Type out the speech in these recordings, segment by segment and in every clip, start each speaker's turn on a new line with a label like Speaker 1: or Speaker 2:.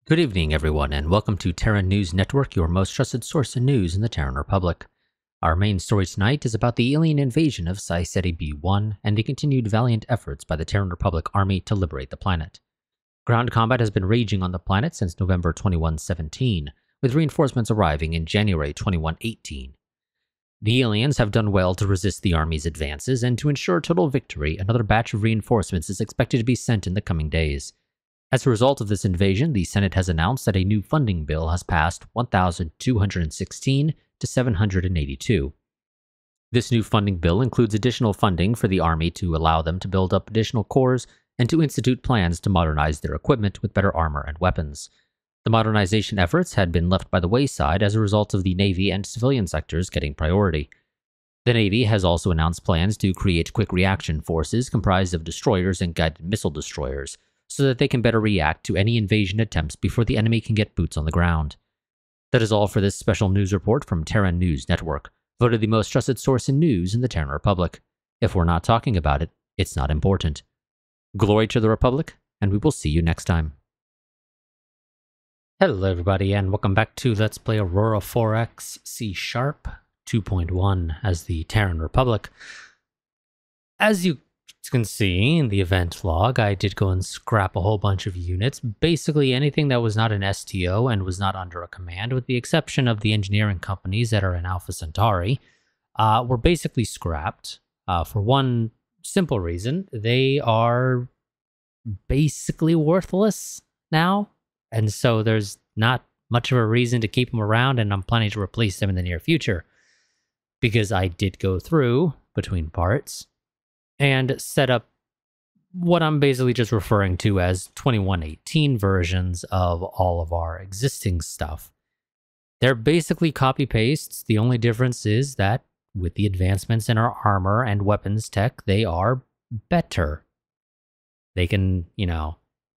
Speaker 1: Good evening, everyone, and welcome to Terran News Network, your most trusted source of news in the Terran Republic. Our main story tonight is about the alien invasion of Psi Ceti B1 and the continued valiant efforts by the Terran Republic Army to liberate the planet. Ground combat has been raging on the planet since November 2117, with reinforcements arriving in January 2118. The aliens have done well to resist the Army's advances, and to ensure total victory, another batch of reinforcements is expected to be sent in the coming days. As a result of this invasion, the Senate has announced that a new funding bill has passed 1,216 to 782. This new funding bill includes additional funding for the Army to allow them to build up additional corps and to institute plans to modernize their equipment with better armor and weapons. The modernization efforts had been left by the wayside as a result of the Navy and civilian sectors getting priority. The Navy has also announced plans to create quick reaction forces comprised of destroyers and guided missile destroyers, so that they can better react to any invasion attempts before the enemy can get boots on the ground. That is all for this special news report from Terran News Network, voted the most trusted source in news in the Terran Republic. If we're not talking about it, it's not important. Glory to the Republic, and we will see you next time. Hello everybody, and welcome back to Let's Play Aurora 4X C# 2.1 as the Terran Republic. As you can see in the event log, I did go and scrap a whole bunch of units, basically anything that was not an STO and was not under a command, with the exception of the engineering companies that are in Alpha Centauri, were basically scrapped for one simple reason. They are basically worthless now, and so there's not much of a reason to keep them around, and I'm planning to replace them in the near future, because I did go through, between parts, and set up what I'm basically just referring to as 2118 versions of all of our existing stuff. They're basically copy-pastes. The only difference is that with the advancements in our armor and weapons tech, they are better. They can,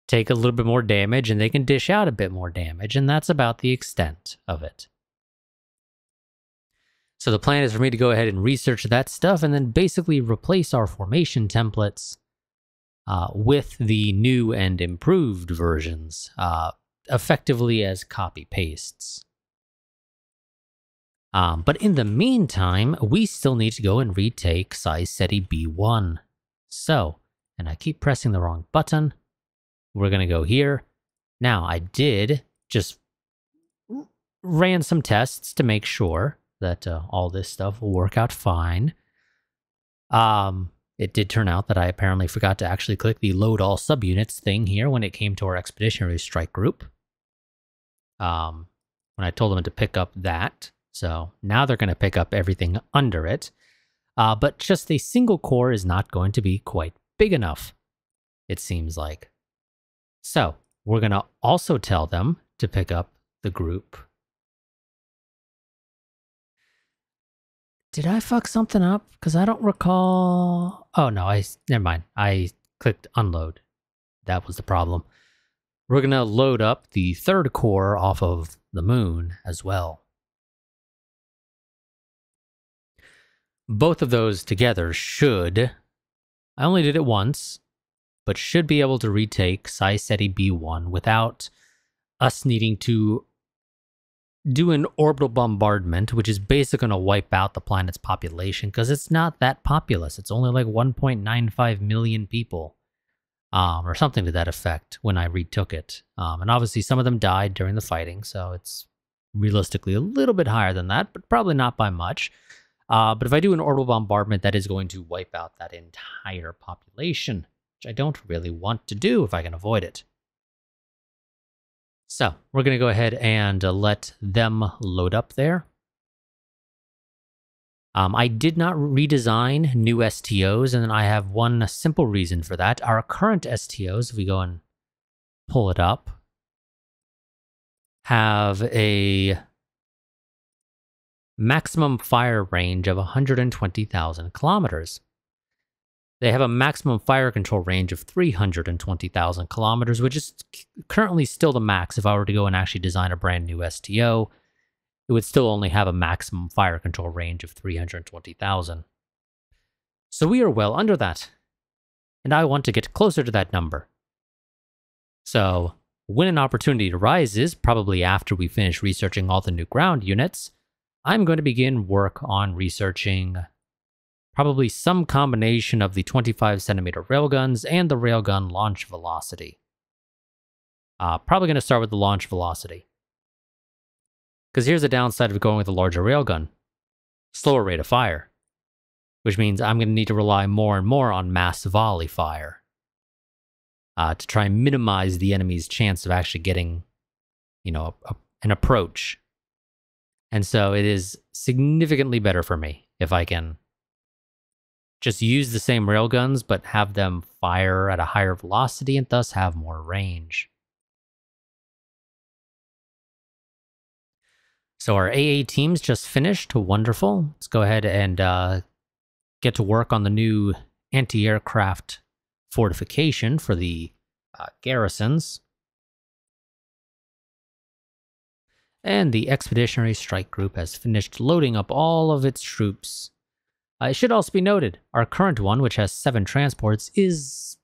Speaker 1: take a little bit more damage, and they can dish out a bit more damage, and that's about the extent of it. So the plan is for me to go ahead and research that stuff and then basically replace our formation templates with the new and improved versions, effectively as copy-pastes. But in the meantime, we still need to go and retake Psi Ceti B1. So, and I keep pressing the wrong button, we're going to go here. Now, I did just ran some tests to make sure that all this stuff will work out fine. It did turn out that I apparently forgot to actually click the load all subunits thing here when it came to our expeditionary strike group. When I told them to pick up that. So now they're going to pick up everything under it. But just a single core is not going to be quite big enough, it seems like. So we're going to also tell them to pick up the group. Did I fuck something up? Because I don't recall... Oh, no, never mind. I clicked unload. That was the problem. We're going to load up the third core off of the moon as well. Both of those together should... I only did it once, but should be able to retake Psi Ceti B1 without us needing to do an orbital bombardment, which is basically going to wipe out the planet's population, because it's not that populous. It's only like 1.95 million people, or something to that effect when I retook it. And obviously some of them died during the fighting, so it's realistically a little bit higher than that, but probably not by much. But if I do an orbital bombardment, that is going to wipe out that entire population, which I don't really want to do if I can avoid it. So, we're going to go ahead and let them load up there. I did not redesign new STOs, and I have one simple reason for that. Our current STOs, if we go and pull it up, have a maximum fire range of 120,000 kilometers. They have a maximum fire control range of 320,000 kilometers, which is currently still the max. If I were to go and actually design a brand new STO, it would still only have a maximum fire control range of 320,000. So we are well under that. And I want to get closer to that number. So when an opportunity arises, probably after we finish researching all the new ground units, I'm going to begin work on researching probably some combination of the 25cm railguns and the railgun launch velocity. Probably going to start with the launch velocity. Because here's the downside of going with a larger railgun. Slower rate of fire. Which means I'm going to need to rely more and more on mass volley fire. To try and minimize the enemy's chance of actually getting, an approach. And so it is significantly better for me if I can just use the same railguns, but have them fire at a higher velocity and thus have more range. So our AA team's just finished. Wonderful. Let's go ahead and get to work on the new anti-aircraft fortification for the garrisons. And the Expeditionary Strike Group has finished loading up all of its troops. It should also be noted, our current one, which has 7 transports, is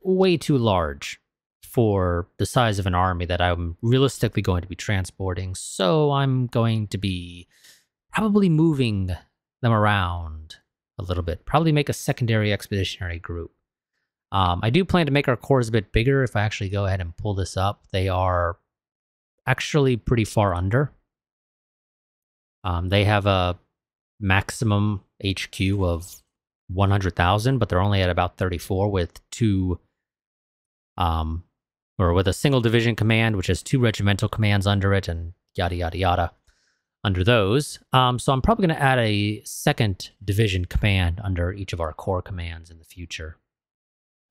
Speaker 1: way too large for the size of an army that I'm realistically going to be transporting. So I'm going to be probably moving them around a little bit. Probably make a secondary expeditionary group. I do plan to make our corps a bit bigger if I actually go ahead and pull this up. They are actually pretty far under. They have a maximum HQ of 100,000, but they're only at about 34 with with a single division command, which has 2 regimental commands under it, and yada, yada, yada under those. So I'm probably going to add a 2nd division command under each of our core commands in the future.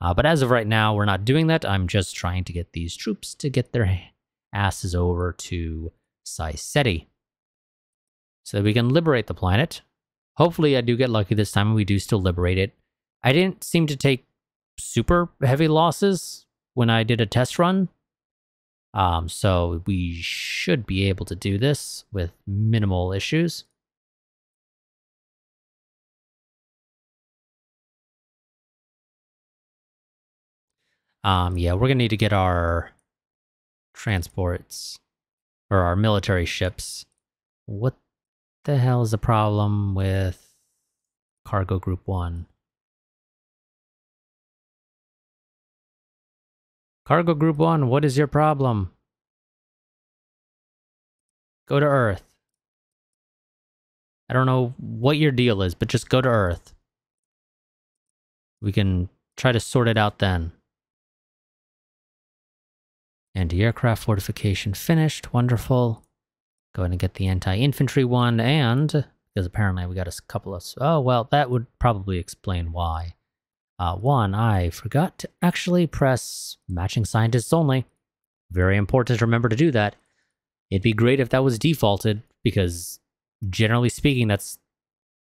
Speaker 1: But as of right now, we're not doing that. I'm just trying to get these troops to get their asses over to Saiceti so that we can liberate the planet. Hopefully I do get lucky this time and we do still liberate it. I didn't seem to take super heavy losses when I did a test run. So we should be able to do this with minimal issues. Yeah, we're going to need to get our transports, or our military ships. What the hell is the problem with Cargo Group 1? Cargo Group 1, what is your problem? Go to Earth. I don't know what your deal is, but just go to Earth. We can try to sort it out then. Anti-aircraft fortification finished. Wonderful. Go ahead and get the anti-infantry one, and because apparently we got a couple of... Oh, well, that would probably explain why. One, I forgot to actually press matching scientists only. Very important to remember to do that. It'd be great if that was defaulted, because generally speaking, that's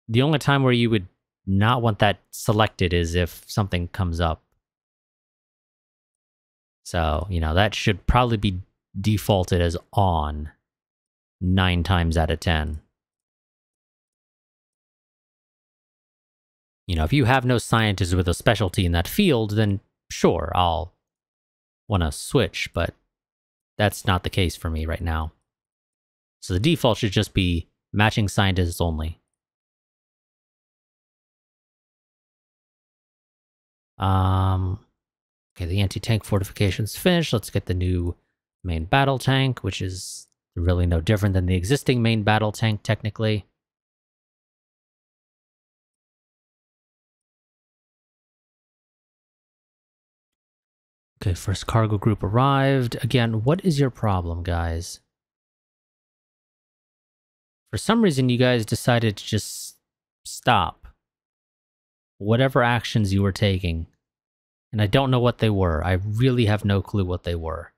Speaker 1: the only time where you would not want that selected is if something comes up. So, that should probably be defaulted as on 9 times out of 10. If you have no scientists with a specialty in that field, then sure, I'll want to switch, but that's not the case for me right now. So the default should just be matching scientists only. Okay, the anti-tank fortification's finished. Let's get the new main battle tank, which is really no different than the existing main battle tank, technically. Okay, first cargo group arrived. Again, what is your problem, guys? For some reason, you guys decided to just stop whatever actions you were taking. And I don't know what they were. I really have no clue what they were.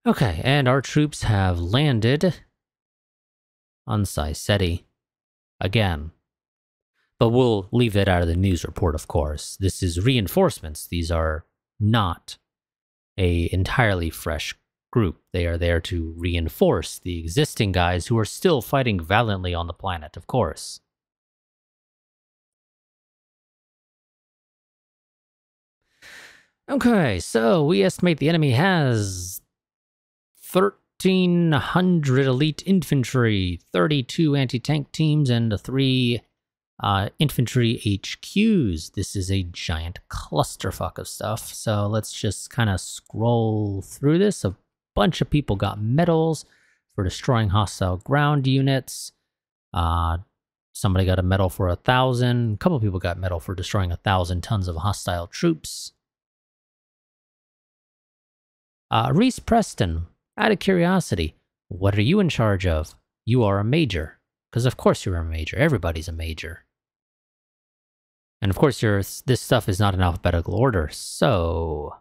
Speaker 1: Okay, and our troops have landed on Saiceti again. But we'll leave that out of the news report, of course. This is reinforcements. These are not an entirely fresh group. They are there to reinforce the existing guys who are still fighting valiantly on the planet, of course. Okay, so we estimate the enemy has 1,300 elite infantry, 32 anti-tank teams, and 3 infantry HQs. This is a giant clusterfuck of stuff. So let's just kind of scroll through this. A bunch of people got medals for destroying hostile ground units. Somebody got a medal for 1,000. A couple people got medal for destroying 1,000 tons of hostile troops. Reese Preston, out of curiosity, what are you in charge of? You are a major. Because of course you're a major. Everybody's a major. And of course this stuff is not in alphabetical order, so...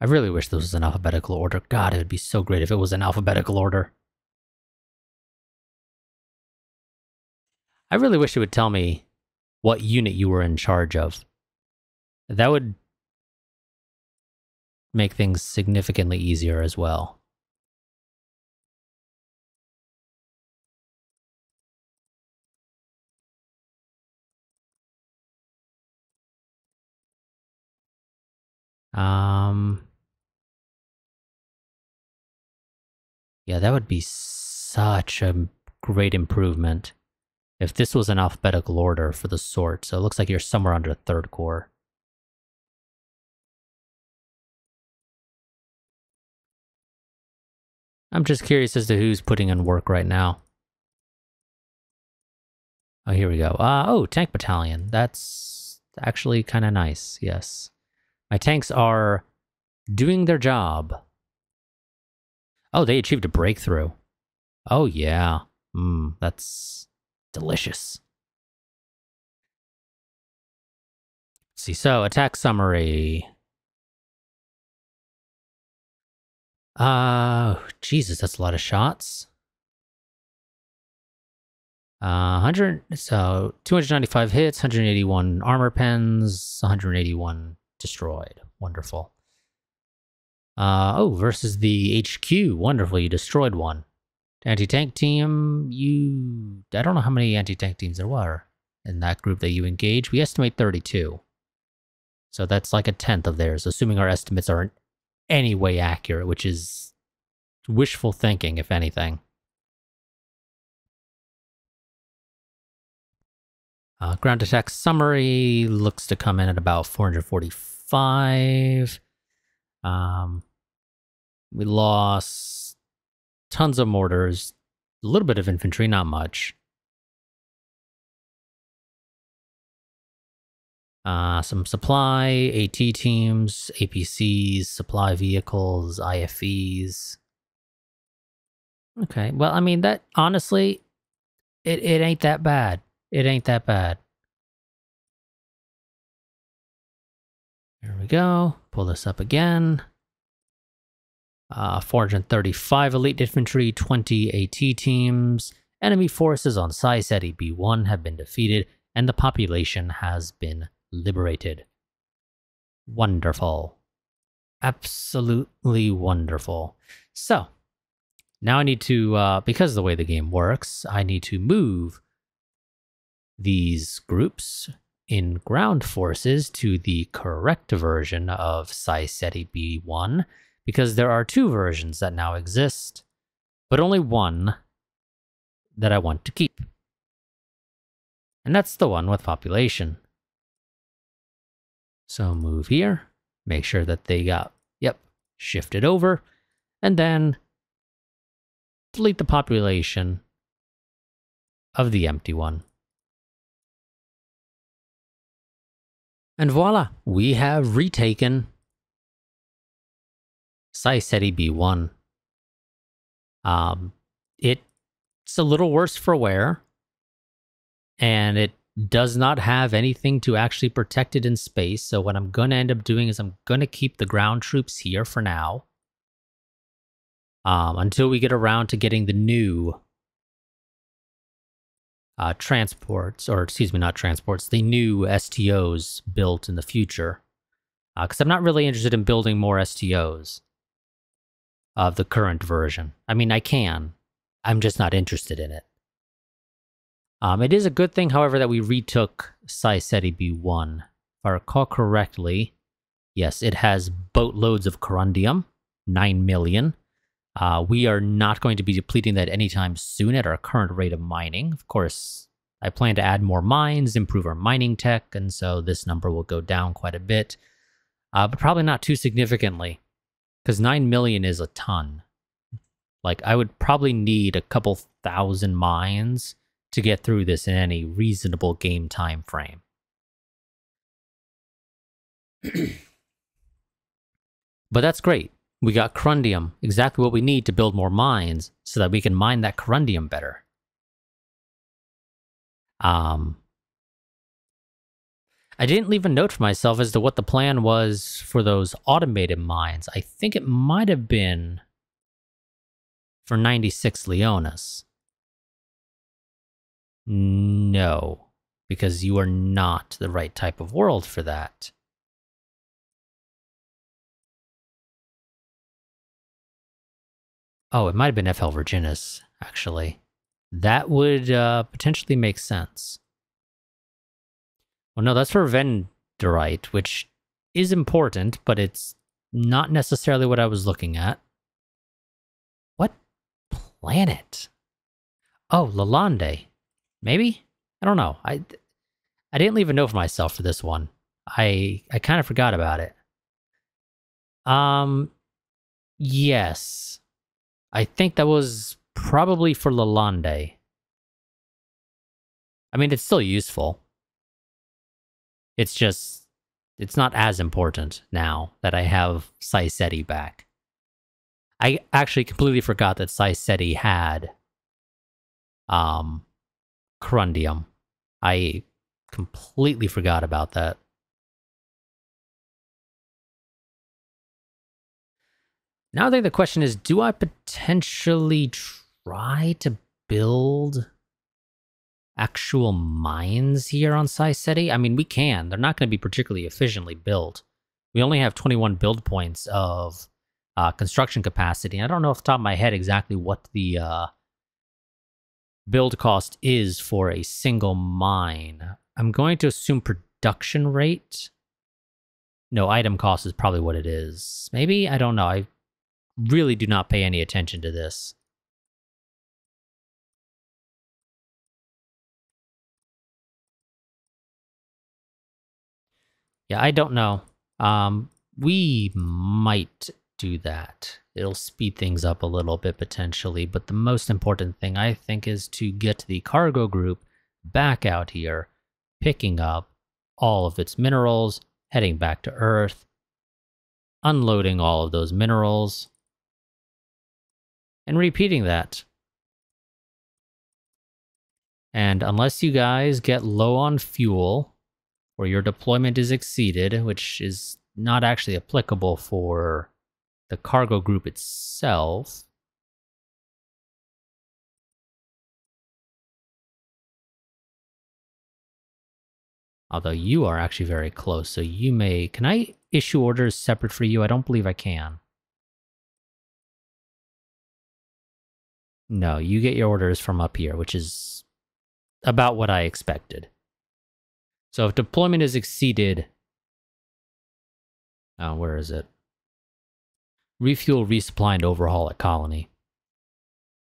Speaker 1: I really wish this was in alphabetical order. God, it would be so great if it was in alphabetical order. I really wish it would tell me what unit you were in charge of. That would make things significantly easier as well. Yeah, that would be such a great improvement if this was in alphabetical order for the sort. So it looks like you're somewhere under 3rd Corps. I'm just curious as to who's putting in work right now. Oh, here we go. Oh, Tank Battalion. That's actually kind of nice, yes. My tanks are doing their job. Oh, they achieved a breakthrough. Oh, yeah. That's delicious. Let's see, so attack summary. Jesus, that's a lot of shots. 295 hits, 181 armor pens, 181 destroyed. Wonderful. Versus the HQ. Wonderful, you destroyed one. Anti-tank team, I don't know how many anti-tank teams there were in that group that you engaged. We estimate 32. So that's like 1/10 of theirs, assuming our estimates are in any way accurate, which is wishful thinking, if anything. Ground attack summary looks to come in at about 445. We lost tons of mortars, a little bit of infantry, not much. Some supply, AT teams, APCs, supply vehicles, IFEs. Okay, well, I mean, that, honestly, it ain't that bad. It ain't that bad. There we go. Pull this up again. 435 elite infantry, 20 AT teams. Enemy forces on Sai-Seti B1 have been defeated, and the population has been liberated. Wonderful. Absolutely wonderful. So, now I need to, because of the way the game works, I need to move these groups in ground forces to the correct version of Sai-Seti B1, because there are 2 versions that now exist, but only one that I want to keep. And that's the one with population. So move here, make sure that they got, shifted over, and then delete the population of the empty one. And voila, we have retaken Sai-Seti B1. It's a little worse for wear, and it does not have anything to actually protect it in space. So what I'm going to end up doing is I'm going to keep the ground troops here for now, until we get around to getting the new transports, or excuse me, not transports, the new STOs built in the future. Because I'm not really interested in building more STOs of the current version. I mean, I can. I'm just not interested in it. It is a good thing, however, that we retook Sai-Seti B1. If I recall correctly, Yes, it has boatloads of corundium, 9 million. We are not going to be depleting that anytime soon at our current rate of mining. Of course, I plan to add more mines, improve our mining tech, and so this number will go down quite a bit, but probably not too significantly, because 9 million is a ton. Like, I would probably need a couple thousand mines to get through this in any reasonable game time frame. But that's great. We got corundium, exactly what we need to build more mines so that we can mine that corundium better. I didn't leave a note for myself as to what the plan was for those automated mines. I think it might have been for 96 Leonas. No, because you are not the right type of world for that. Oh, it might have been FL Virginis, actually. That would potentially make sense. Well, no, that's for Venderite, which is important, but it's not necessarily what I was looking at. What planet? Oh, Lalande. Maybe? I don't know. I didn't leave a note for myself for this one. I kind of forgot about it. Yes. I think that was probably for Lalande. I mean, it's still useful. It's just, it's not as important now that I have Saiseti back. I actually completely forgot that Saiseti had corundium. I completely forgot about that. Now I think the question is, do I potentially try to build actual mines here on Saiseti? I mean, we can. They're not going to be particularly efficiently built. We only have 21 build points of construction capacity. I don't know off the top of my head exactly what the build cost is for a single mine. I'm going to assume production rate. No, item cost is probably what it is. Maybe? I don't know. I really do not pay any attention to this. Yeah, I don't know. We might do that. It'll speed things up a little bit potentially, but the most important thing I think is to get the cargo group back out here, picking up all of its minerals, heading back to Earth, unloading all of those minerals, and repeating that. And unless you guys get low on fuel, or your deployment is exceeded, which is not actually applicable for the cargo group itself. Although you are actually very close, so you may... Can I issue orders separate for you? I don't believe I can. No, you get your orders from up here, which is about what I expected. So if deployment is exceeded... Oh, where is it? Refuel, resupply, and overhaul at colony.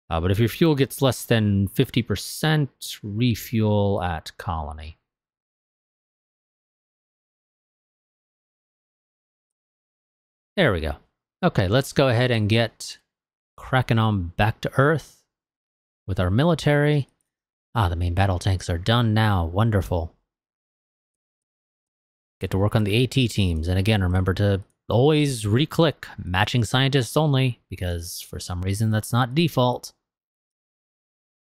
Speaker 1: But if your fuel gets less than 50%, refuel at colony. There we go. Okay, let's go ahead and get cracking on back to Earth with our military. The main battle tanks are done now. Wonderful. Get to work on the AT teams. And again, remember to always re-click matching scientists only, because for some reason that's not default.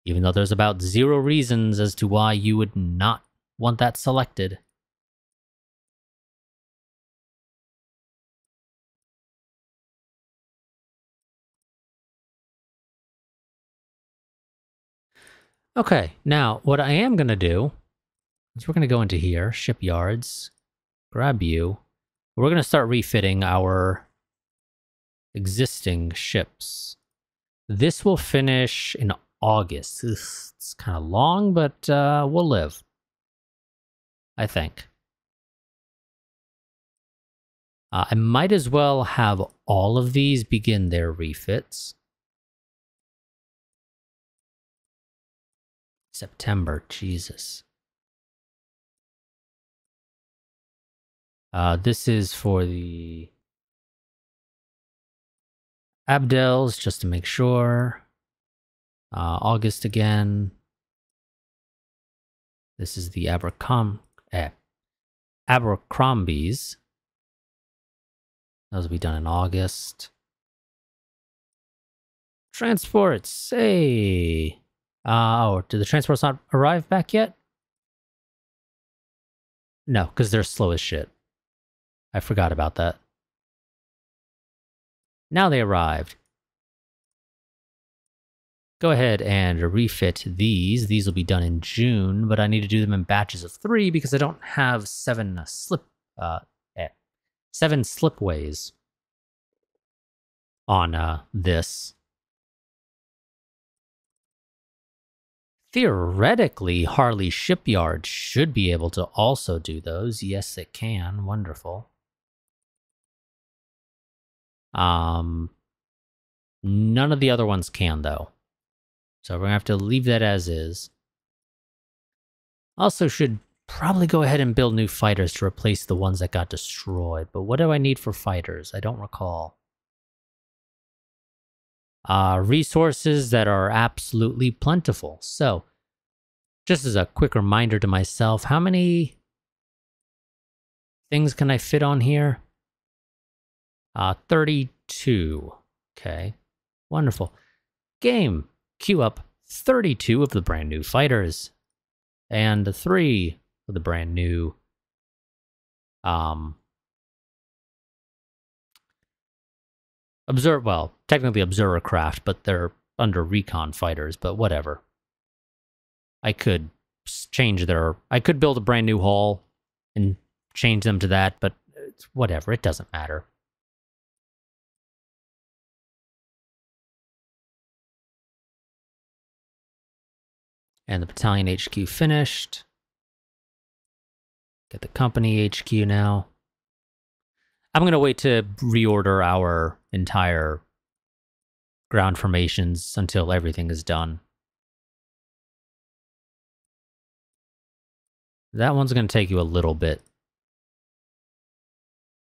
Speaker 1: Even though there's about 0 reasons as to why you would not want that selected. Okay, now what I am going to do is we're going to go into here, shipyards, grab you. We're going to start refitting our existing ships. This will finish in August. It's kind of long, but we'll live, I think. I might as well have all of these begin their refits. September, Jesus. This is for the Abdels, just to make sure. August again. This is the Abercrombies. Those will be done in August. Transports, hey. Did the transports not arrive back yet? No, because they're slow as shit. I forgot about that. Now they arrived. Go ahead and refit these. These will be done in June, but I need to do them in batches of 3 because I don't have 7 slipways on this. Theoretically, Harley Shipyard should be able to also do those. Yes, it can. Wonderful. None of the other ones can, though. So we're going to have to leave that as is. Also should probably go ahead and build new fighters to replace the ones that got destroyed. But what do I need for fighters? I don't recall. Resources that are absolutely plentiful. So, just as a quick reminder to myself, how many things can I fit on here? 32. Okay, wonderful. Game, queue up 32 of the brand new fighters. And 3 of the brand new technically Observer Craft, but they're under Recon fighters, but whatever. I could I could build a brand new hull and change them to that, but it's whatever, it doesn't matter. And the battalion HQ finished. Get the company HQ now. I'm going to wait to reorder our entire ground formations until everything is done. That one's going to take you a little bit.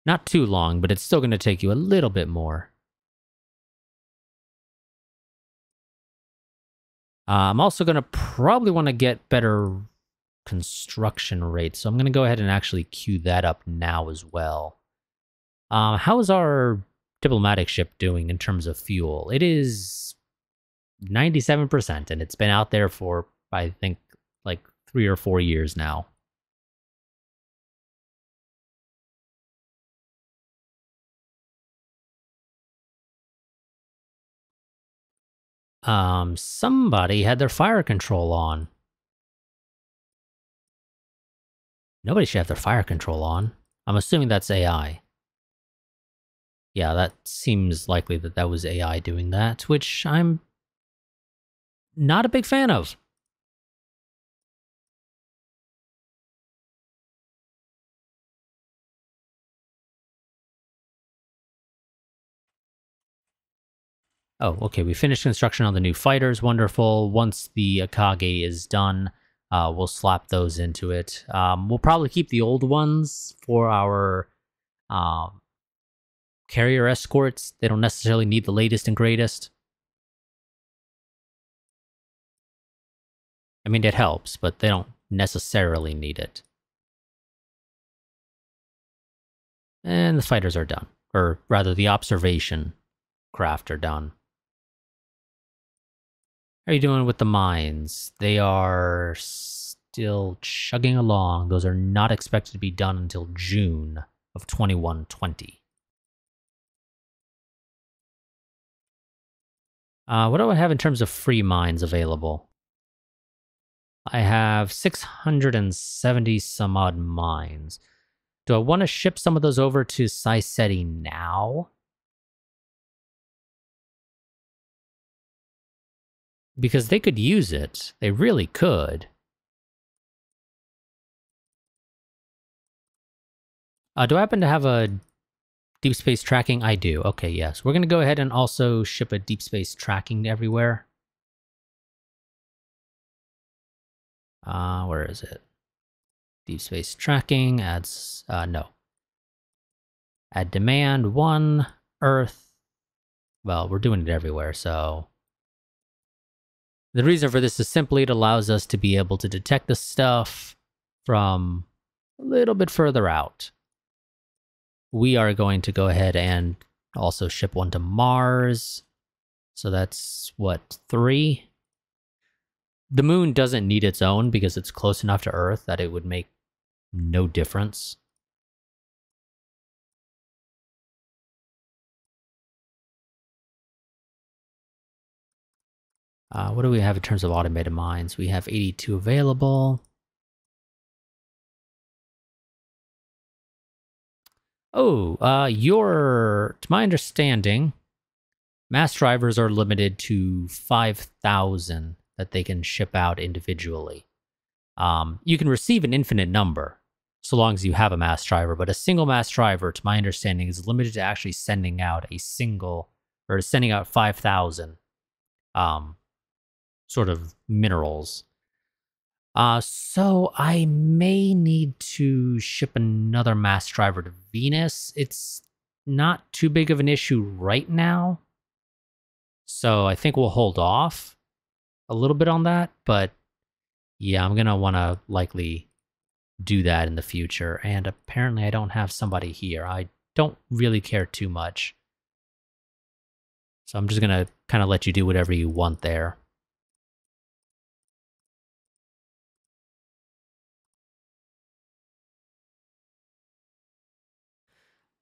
Speaker 1: Not too long, but it's still going to take you a little bit more. I'm also going to probably want to get better construction rates, so I'm going to go ahead and actually queue that up now as well. How is our diplomatic ship doing in terms of fuel? It is 97%, and it's been out there for, I think, like 3 or 4 years now. Somebody had their fire control on. Nobody should have their fire control on. I'm assuming that's AI. Yeah, that seems likely that that was AI doing that, which I'm not a big fan of. Oh, okay, we finished construction on the new fighters. Wonderful. Once the Akage is done, we'll slap those into it. We'll probably keep the old ones for our carrier escorts. They don't necessarily need the latest and greatest. I mean, it helps, but they don't necessarily need it. And the fighters are done. Or rather, the observation craft are done. How are you doing with the mines? They are still chugging along. Those are not expected to be done until June of 2120. What do I have in terms of free mines available? I have 670 some odd mines. Do I want to ship some of those over to Saiseti now? Because they could use it. They really could. Do I happen to have a Deep space tracking? I do. Okay, yes. We're going to go ahead and also ship a deep space tracking everywhere. Where is it? Deep space tracking adds, no. Add demand, 1, Earth. Well, we're doing it everywhere, so. The reason for this is simply it allows us to be able to detect the stuff from a little bit further out. We are going to go ahead and also ship one to Mars. So that's, what, 3? The moon doesn't need its own because it's close enough to Earth that it would make no difference. What do we have in terms of automated mines? We have 82 available. Oh, to my understanding, mass drivers are limited to 5,000 that they can ship out individually. You can receive an infinite number so long as you have a mass driver, but a single mass driver, to my understanding, is limited to actually sending out sending out 5,000 sort of minerals. So I may need to ship another mass driver to Venus. It's not too big of an issue right now. So I think we'll hold off a little bit on that. But yeah, I'm going to want to likely do that in the future. And apparently I don't have somebody here. I don't really care too much. So I'm just going to kind of let you do whatever you want there.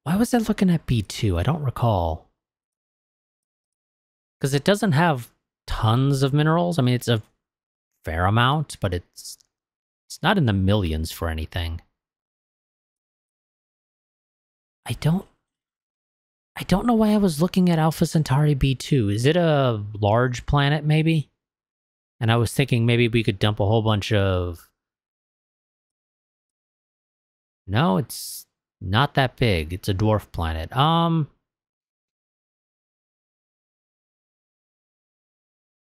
Speaker 1: Why was I looking at B2? I don't recall. Because it doesn't have tons of minerals. I mean, it's a fair amount, but it's not in the millions for anything. I don't know why I was looking at Alpha Centauri B2. Is it a large planet, maybe? And I was thinking maybe we could dump a whole bunch of... No, it's not that big. It's a dwarf planet.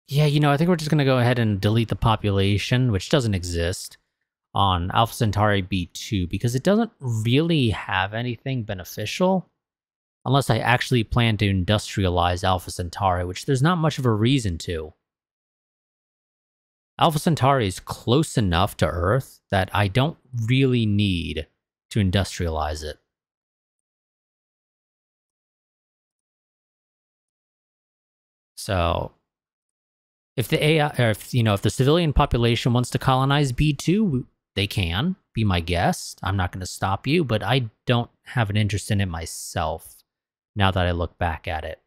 Speaker 1: Yeah, I think we're just going to go ahead and delete the population, which doesn't exist, on Alpha Centauri B2, because it doesn't really have anything beneficial, unless I actually plan to industrialize Alpha Centauri, which there's not much of a reason to. Alpha Centauri is close enough to Earth that I don't really need to industrialize it. So, if the AI, or if the civilian population wants to colonize B2, they can. Be my guest. I'm not going to stop you, but I don't have an interest in it myself now that I look back at it.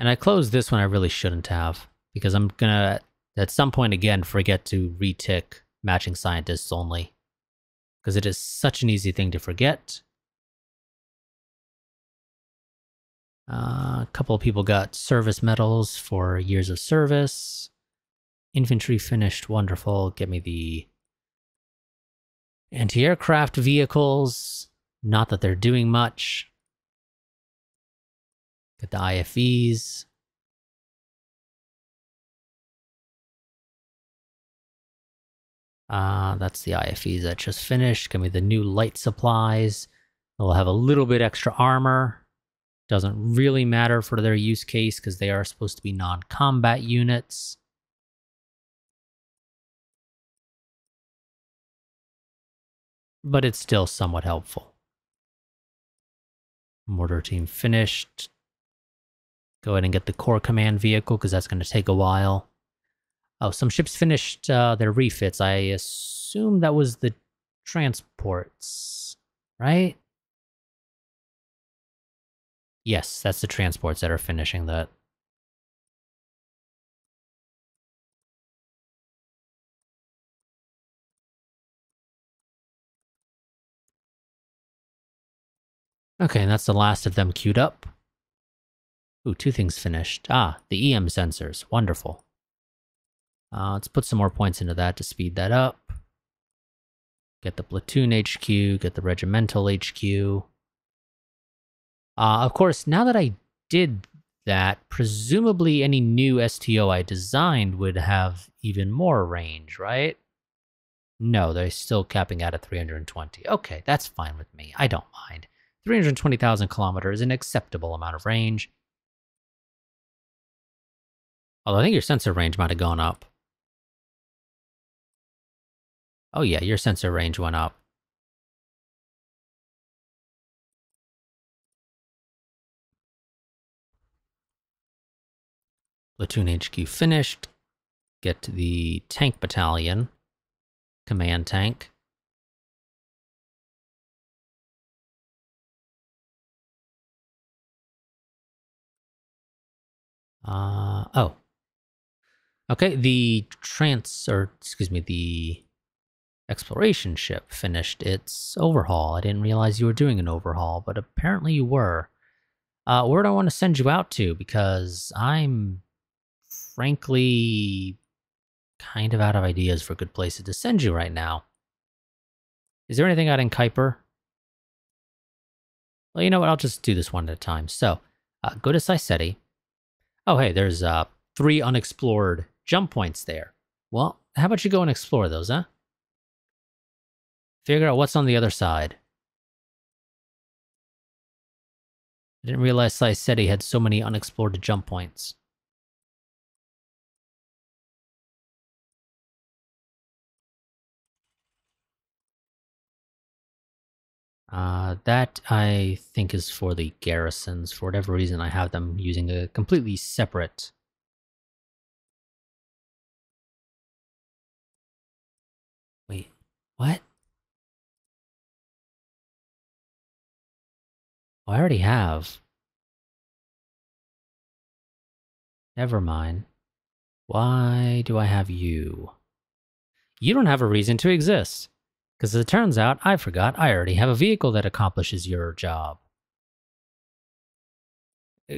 Speaker 1: And I closed this one I really shouldn't have, because I'm going to, at some point again, forget to retick matching scientists only, because it is such an easy thing to forget. A couple of people got service medals for years of service. Infantry finished, wonderful. Get me the anti-aircraft vehicles. Not that they're doing much. Get the IFVs. That's the IFVs that just finished. Give me the new light supplies. They'll have a little bit extra armor. Doesn't really matter for their use case because they are supposed to be non-combat units. But it's still somewhat helpful. Mortar team finished. Go ahead and get the core command vehicle because that's going to take a while. Oh, some ships finished their refits. I assume that was the transports, right? Yes, that's the transports that are finishing that. Okay, and that's the last of them queued up. Ooh, 2 things finished. Ah, the EM sensors. Wonderful. Let's put some more points into that to speed that up. Get the platoon HQ, get the regimental HQ. Of course, now that I did that, presumably any new STO I designed would have even more range, right? No, they're still capping out at 320. Okay, that's fine with me. I don't mind. 320,000 kilometers is an acceptable amount of range. Although I think your sensor range might have gone up. Oh yeah, your sensor range went up. Platoon HQ finished. Get to the tank battalion. Command tank. Oh. Okay, the exploration ship finished its overhaul. I didn't realize you were doing an overhaul, but apparently you were. Where do I want to send you out to? Because I'm frankly kind of out of ideas for good places to send you right now. Is there anything out in Kuiper? Well, you know what? I'll just do this one at a time. So, go to Siceti. Oh, hey, there's 3 unexplored jump points there. Well, how about you go and explore those, huh? Figure out what's on the other side. I didn't realize Siceti had so many unexplored jump points. That I think is for the garrisons. For whatever reason, I have them using a completely separate... Wait, what? Oh, I already have. Never mind. Why do I have you? You don't have a reason to exist. Because as it turns out, I forgot I already have a vehicle that accomplishes your job.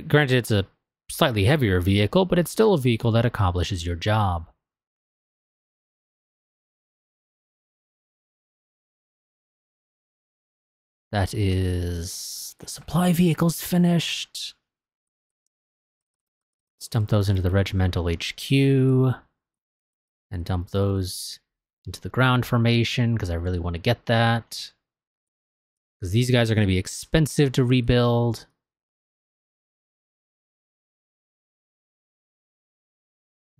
Speaker 1: Granted, it's a slightly heavier vehicle, but it's still a vehicle that accomplishes your job. That is... the supply vehicle's finished. Let's dump those into the regimental HQ. And dump those into the ground formation, because I really want to get that. Because these guys are going to be expensive to rebuild.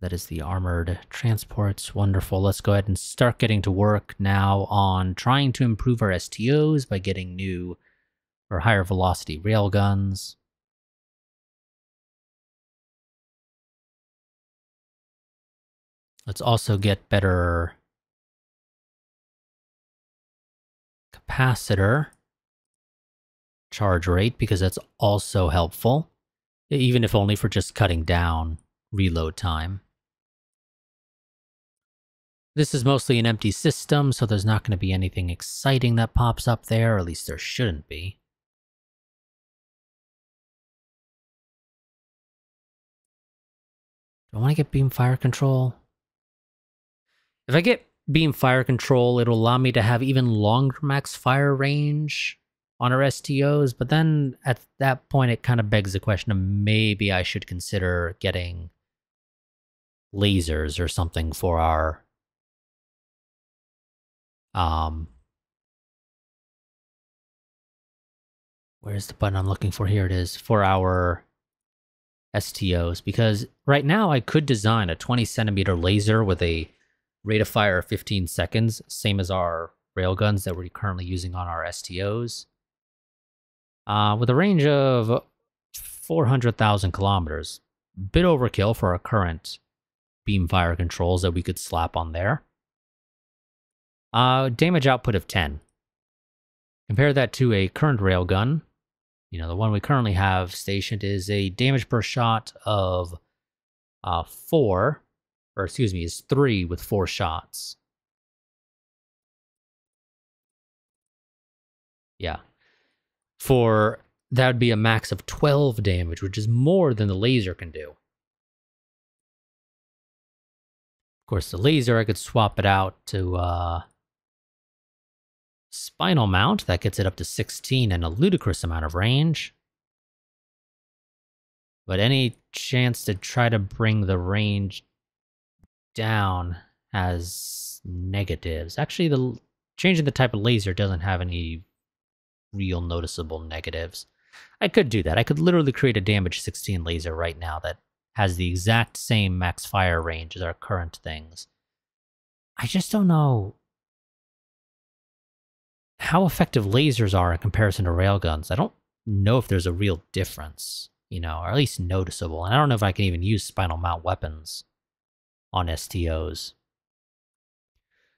Speaker 1: That is the armored transports. Wonderful. Let's go ahead and start getting to work now on trying to improve our STOs by getting new or higher velocity railguns. Let's also get better capacitor charge rate, because that's also helpful, even if only for just cutting down reload time. This is mostly an empty system, so there's not going to be anything exciting that pops up there, or at least there shouldn't be. Do I want to get beam fire control? If I get beam fire control, it'll allow me to have even longer max fire range on our STOs, but then at that point it kind of begs the question of maybe I should consider getting lasers or something for our where's the button I'm looking for? Here it is, for our STOs, because right now I could design a 20 centimeter laser with a rate of fire of 15 seconds, same as our railguns that we're currently using on our STOs, with a range of 400,000 kilometers. Bit overkill for our current beam fire controls that we could slap on there. Damage output of 10. Compare that to a current railgun. You know, the one we currently have stationed is a damage per shot of 4, or excuse me, is 3 with 4 shots. Yeah. That would be a max of 12 damage, which is more than the laser can do. Of course, the laser, I could swap it out to spinal mount. That gets it up to 16 and a ludicrous amount of range. But any chance to try to bring the range down has negatives. Actually, the changing the type of laser doesn't have any real noticeable negatives. I could do that. I could literally create a damage 16 laser right now that has the exact same max fire range as our current things. I just don't know how effective lasers are in comparison to railguns. I don't know if there's a real difference, or at least noticeable. And I don't know if I can even use spinal mount weapons on STOs.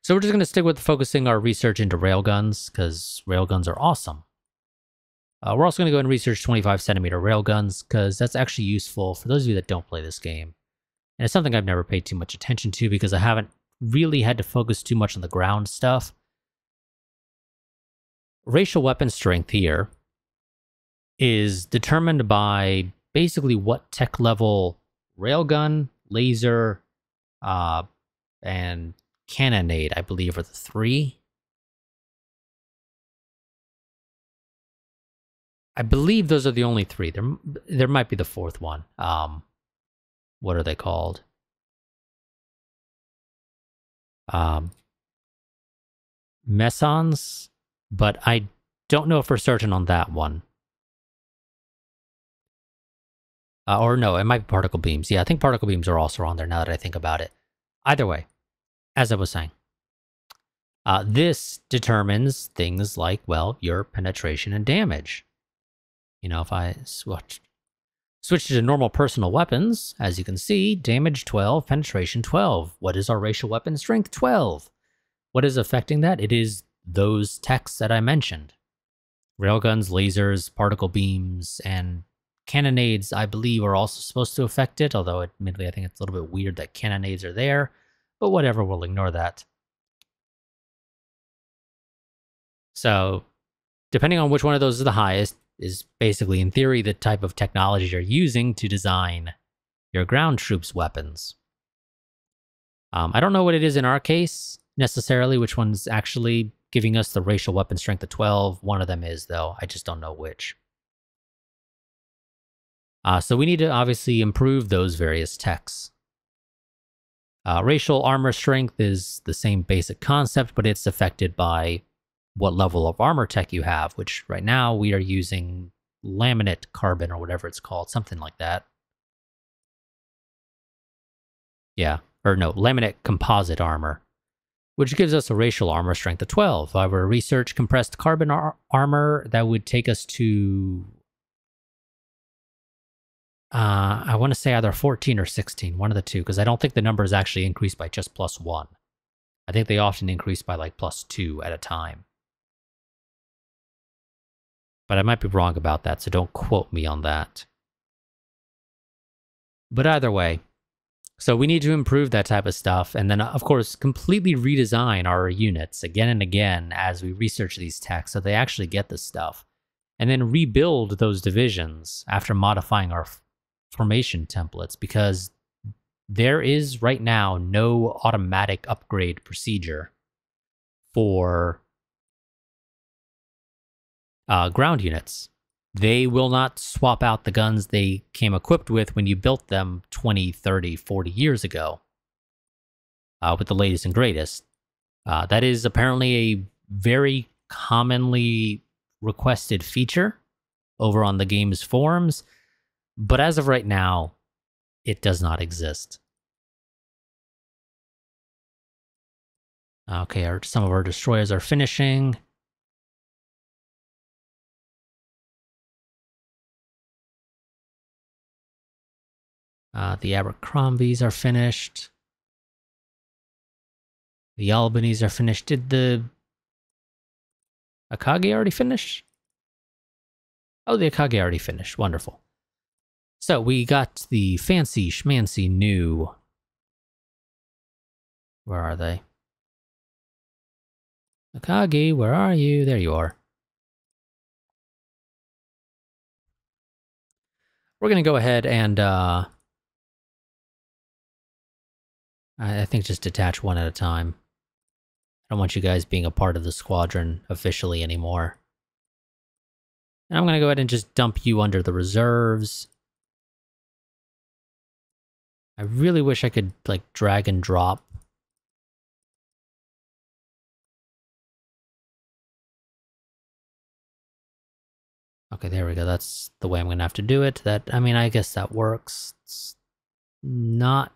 Speaker 1: So we're just going to stick with focusing our research into railguns, because railguns are awesome. We're also going to go and research 25cm railguns, because that's actually useful for those of you that don't play this game. And it's something I've never paid too much attention to, because I haven't really had to focus too much on the ground stuff. Racial weapon strength here is determined by basically what tech level railgun, laser, and cannonade, I believe, are the three. I believe those are the only three. There might be the fourth one. What are they called? Mesons, but I don't know for certain on that one. Or no, it might be particle beams. Yeah, I think particle beams are also on there now that I think about it. Either way, as I was saying, this determines things like, well, your penetration and damage. If I switch to normal personal weapons, as you can see, damage 12, penetration 12. What is our racial weapon strength? 12. What is affecting that? It is those techs that I mentioned. Railguns, lasers, particle beams, and cannonades, I believe, are also supposed to affect it, although admittedly I think it's a little bit weird that cannonades are there, but whatever, we'll ignore that. So, depending on which one of those is the highest, is basically, in theory, the type of technology you're using to design your ground troops weapons. I don't know what it is in our case, necessarily, which one's actually giving us the racial weapon strength of 12. One of them is, though. I just don't know which. So we need to obviously improve those various techs. Racial armor strength is the same basic concept, but it's affected by what level of armor tech you have, which right now we are using laminate carbon or whatever it's called, something like that. Yeah, or no, laminate composite armor, which gives us a racial armor strength of 12. However, research compressed carbon armor, that would take us to, I want to say either 14 or 16, one of the two, because I don't think the number is actually increased by just +1. I think they often increase by like +2 at a time. But I might be wrong about that, so don't quote me on that. But either way, so we need to improve that type of stuff, and then, of course, completely redesign our units again and again as we research these techs so they actually get this stuff. And then rebuild those divisions after modifying our formation templates, because there is right now no automatic upgrade procedure for ground units. They will not swap out the guns they came equipped with when you built them 20, 30, 40 years ago with the latest and greatest. That is apparently a very commonly requested feature over on the game's forums, but as of right now, it does not exist. Okay, some of our destroyers are finishing. The Abercrombies are finished. The Albanese are finished. Did the Akage already finish? Oh, the Akage already finished. Wonderful. So we got the fancy schmancy new... Where are they? Akage, where are you? There you are. We're going to go ahead and... I think just detach one at a time. I don't want you guys being a part of the squadron officially anymore. And I'm going to go ahead and just dump you under the reserves. I really wish I could, like, drag and drop. Okay, there we go. That's the way I'm going to have to do it. I mean, I guess that works. It's not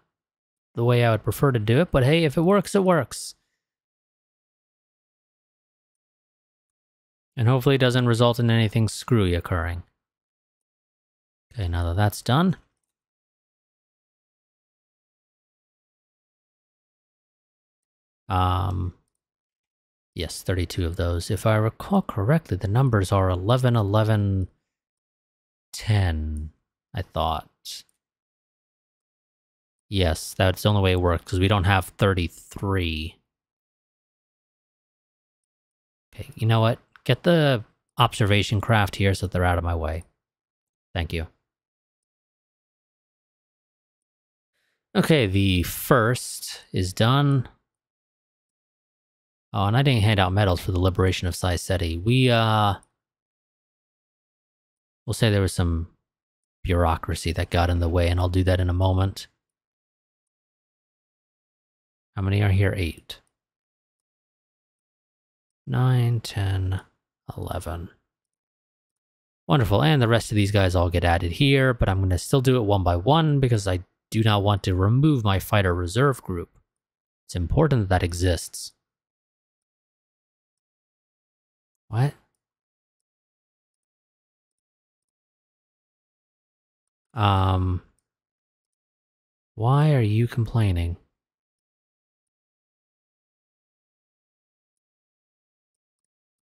Speaker 1: the way I would prefer to do it, but hey, if it works, it works. And hopefully it doesn't result in anything screwy occurring. Okay, now that that's done. Yes, 32 of those. If I recall correctly, the numbers are 11, 11, 10, I thought. Yes, that's the only way it works, because we don't have 33. Okay, you know what? Get the observation craft here so they're out of my way. Thank you. Okay, the first is done. Oh, and I didn't hand out medals for the liberation of Saiceti. We'll say there was some bureaucracy that got in the way, and I'll do that in a moment. How many are here? 8. 9, 10, 11. Wonderful, and the rest of these guys all get added here, but I'm going to still do it one by one because I do not want to remove my fighter reserve group. It's important that that exists. What? Why are you complaining?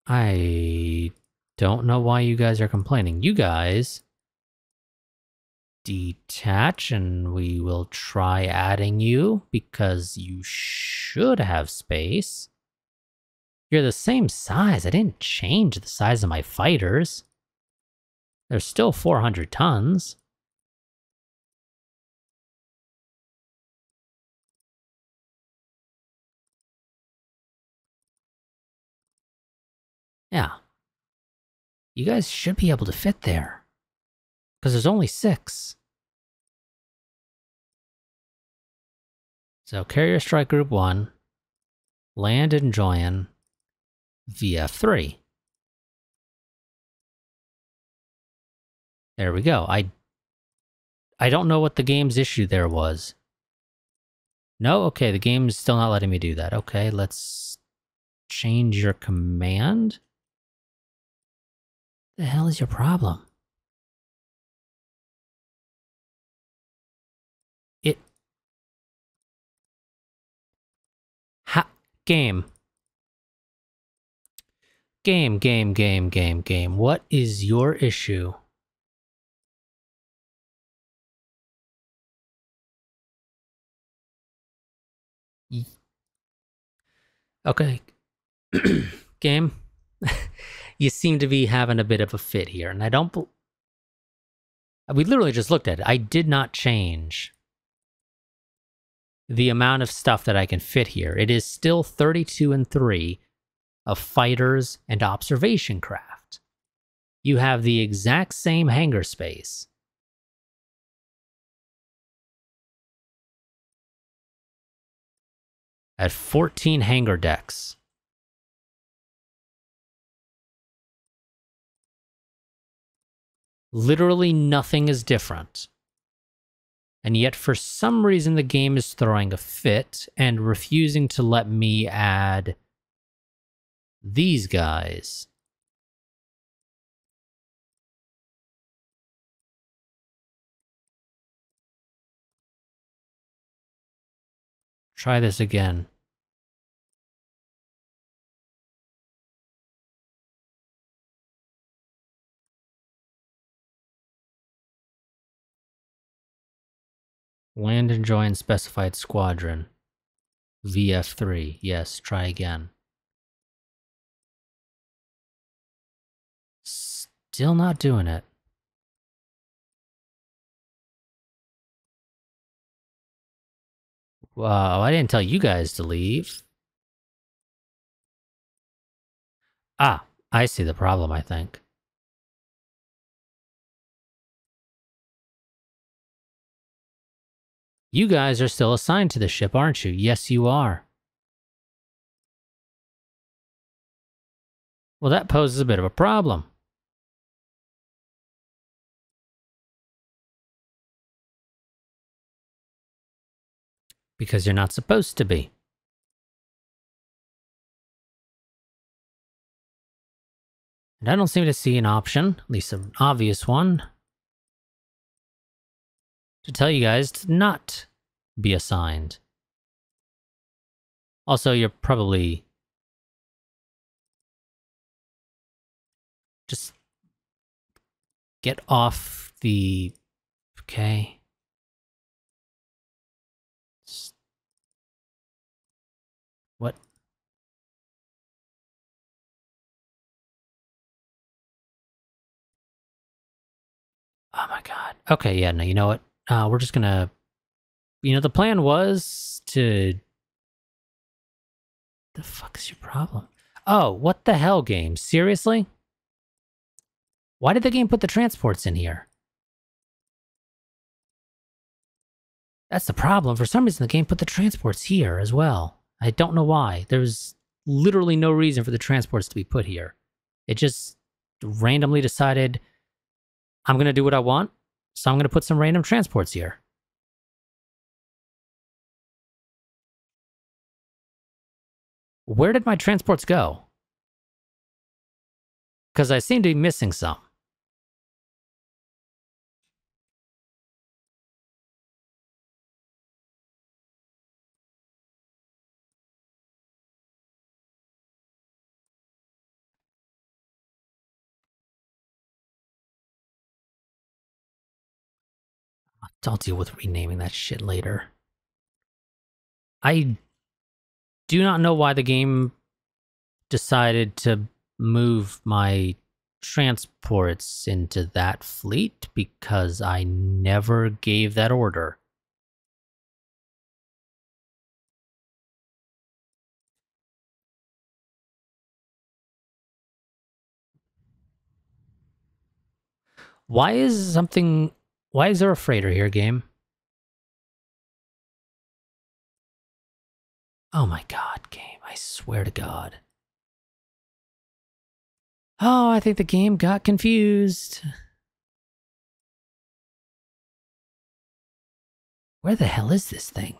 Speaker 1: I don't know why you guys are complaining. You guys detach and we will try adding you because you should have space. You're the same size. I didn't change the size of my fighters. They're still 400 tons. Yeah. You guys should be able to fit there. Because there's only 6. So Carrier Strike Group 1, Land and Join, VF3. There we go. I don't know what the game's issue there was. No? Okay, the game's still not letting me do that. Okay, let's change your command. The hell is your problem? Game. Game. What is your issue? Okay. Game. You seem to be having a bit of a fit here, and I don't... We literally just looked at it. I did not change the amount of stuff that I can fit here. It is still 32 and 3 of fighters and observation craft. You have the exact same hangar space. At 14 hangar decks. Literally nothing is different. And yet, for some reason, the game is throwing a fit and refusing to let me add these guys. Try this again. Land and join specified squadron. VF3. Yes, try again. Still not doing it. Wow, I didn't tell you guys to leave. Ah, I see the problem, I think. You guys are still assigned to the ship, aren't you? Yes, you are. Well, that poses a bit of a problem. Because you're not supposed to be. And I don't seem to see an option, at least an obvious one, to tell you guys to not be assigned. Also, you're probably just get off the... Okay. What? Oh my god. Okay, yeah, no, you know what? We're just gonna... You know, the plan was to... The fuck is your problem? Oh, what the hell, game? Seriously? Why did the game put the transports in here? That's the problem. For some reason, the game put the transports here as well. I don't know why. There's literally no reason for the transports to be put here. It just randomly decided, I'm going to do what I want, so I'm going to put some random transports here. Where did my transports go? Because I seem to be missing some. I'll deal with renaming that shit later. I do not know why the game decided to move my transports into that fleet, because I never gave that order. Why is there a freighter here, game? Oh my god, game, I swear to god. Oh, I think the game got confused. Where the hell is this thing?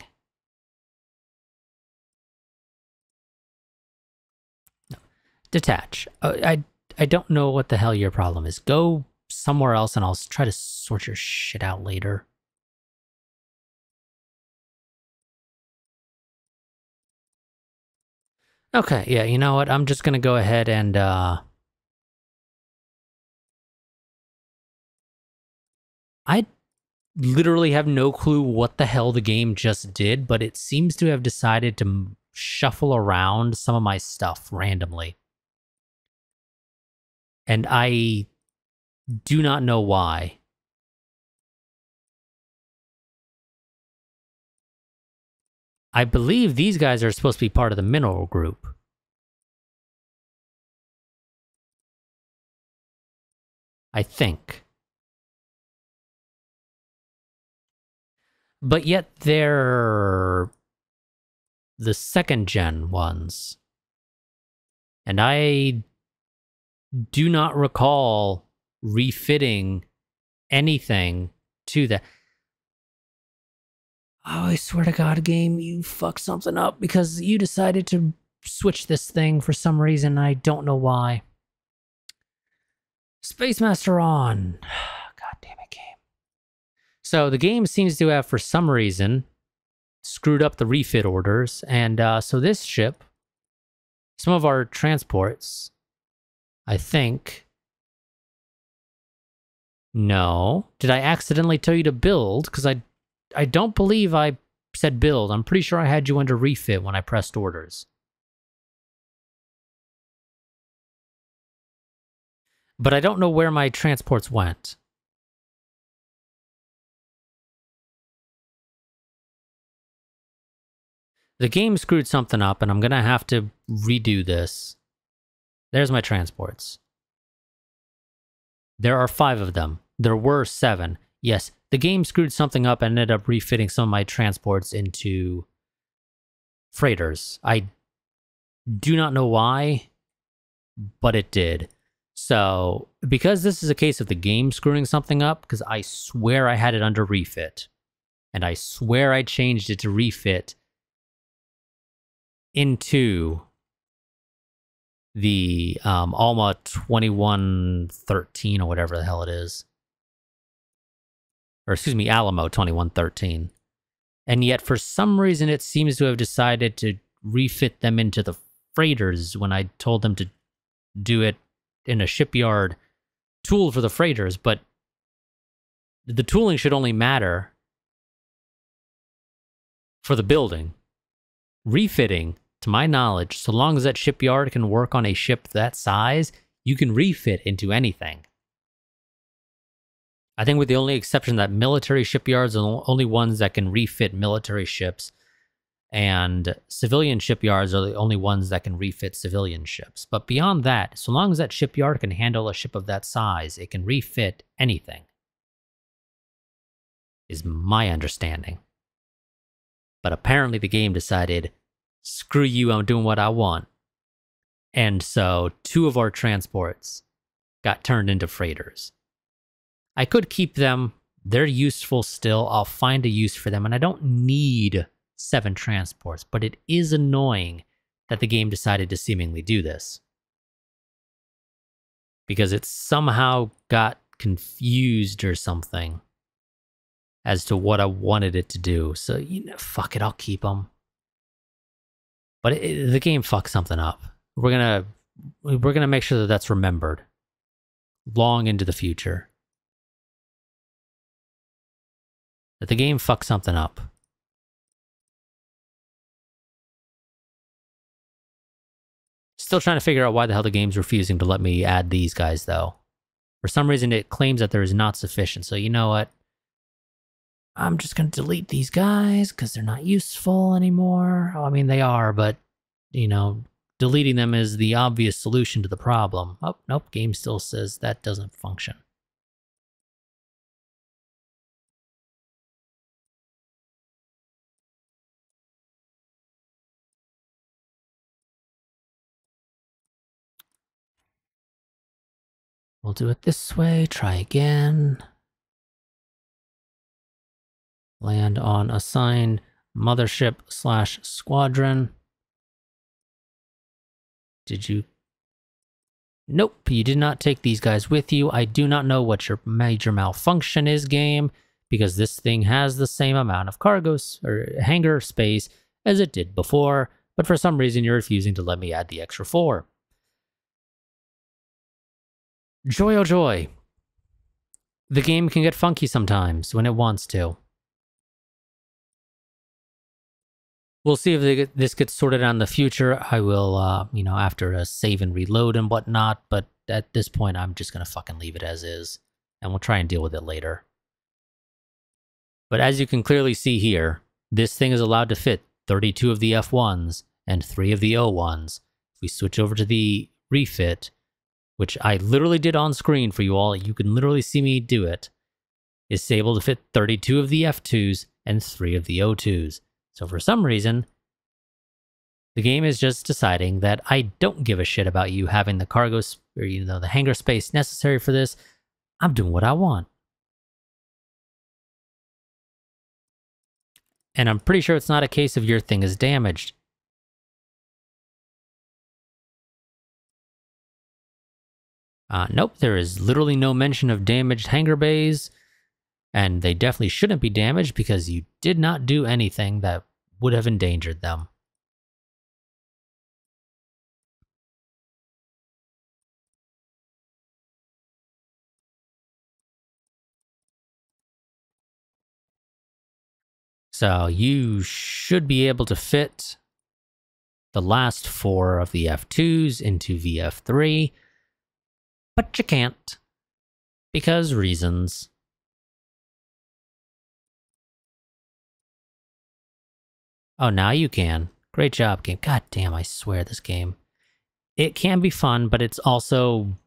Speaker 1: No. Detach. I don't know what the hell your problem is. Go somewhere else and I'll try to sort your shit out later. Okay, yeah, you know what? I'm just gonna go ahead and, I literally have no clue what the hell the game just did, but it seems to have decided to shuffle around some of my stuff randomly. And I do not know why. I believe these guys are supposed to be part of the mineral group. I think. But yet they're the second gen ones. And I do not recall refitting anything to that. Oh, I swear to God, game, you fucked something up because you decided to switch this thing for some reason. I don't know why. Space Master on. God damn it, game. So the game seems to have, for some reason, screwed up the refit orders. And so this ship, some of our transports, I think... No. Did I accidentally tell you to build? Because I don't believe I said build. I'm pretty sure I had you under refit when I pressed orders. But I don't know where my transports went. The game screwed something up, and I'm going to have to redo this. There's my transports. There are 5 of them. There were 7. Yes, the game screwed something up and ended up refitting some of my transports into freighters. I do not know why, but it did. So, because this is a case of the game screwing something up, because I swear I had it under refit, and I swear I changed it to refit into the Alma 2113 or whatever the hell it is. Or excuse me, Alamo 2113. And yet, for some reason, it seems to have decided to refit them into the freighters when I told them to do it in a shipyard tool for the freighters. But the tooling should only matter for the building. Refitting, to my knowledge, so long as that shipyard can work on a ship that size, you can refit into anything. I think with the only exception that military shipyards are the only ones that can refit military ships, and civilian shipyards are the only ones that can refit civilian ships. But beyond that, so long as that shipyard can handle a ship of that size, it can refit anything, is my understanding. But apparently the game decided, screw you, I'm doing what I want. And so 2 of our transports got turned into freighters. I could keep them. They're useful still. I'll find a use for them. And I don't need 7 transports. But it is annoying that the game decided to seemingly do this. Because it somehow got confused or something as to what I wanted it to do. So, you know, fuck it, I'll keep them. But the game fucked something up. We're gonna make sure that that's remembered long into the future. That the game fucked something up. Still trying to figure out why the hell the game's refusing to let me add these guys, though. For some reason, it claims that there is not sufficient. So you know what? I'm just going to delete these guys because they're not useful anymore. Oh, I mean, they are, but, you know, deleting them is the obvious solution to the problem. Oh, nope, game still says that doesn't function. We'll do it this way, try again. Land on assigned mothership/squadron. Did you? Nope, you did not take these guys with you. I do not know what your major malfunction is, game, because this thing has the same amount of cargo or hangar space as it did before, but for some reason you're refusing to let me add the extra 4. Joy oh joy. The game can get funky sometimes when it wants to. We'll see if this gets sorted out in the future. I will, you know, after a save and reload and whatnot, but at this point, I'm just going to fucking leave it as is, and we'll try and deal with it later. But as you can clearly see here, this thing is allowed to fit 32 of the F1s and 3 of the O1s. If we switch over to the refit, which I literally did on screen for you all, you can literally see me do it, is able to fit 32 of the F2s and 3 of the O2s. So for some reason, the game is just deciding that I don't give a shit about you having the cargo, or you know, the hangar space necessary for this. I'm doing what I want. And I'm pretty sure it's not a case of your thing is damaged. Nope, there is literally no mention of damaged hangar bays. And they definitely shouldn't be damaged because you did not do anything that would have endangered them. So you should be able to fit the last 4 of the F2s into VF3, but you can't, because reasons. Oh, now you can. Great job, game. God damn, I swear this game. It can be fun, but it's also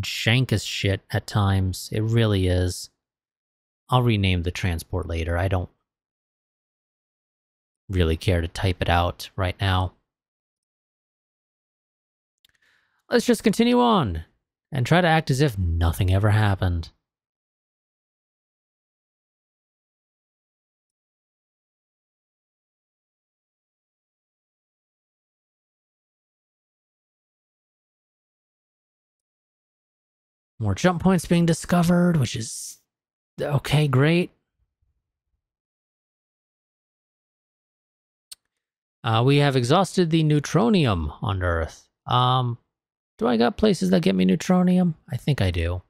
Speaker 1: jank as shit at times. It really is. I'll rename the transport later. I don't really care to type it out right now. Let's just continue on and try to act as if nothing ever happened. More jump points being discovered, which is okay, great. We have exhausted the neutronium on Earth. Do I got places that get me neutronium? I think I do.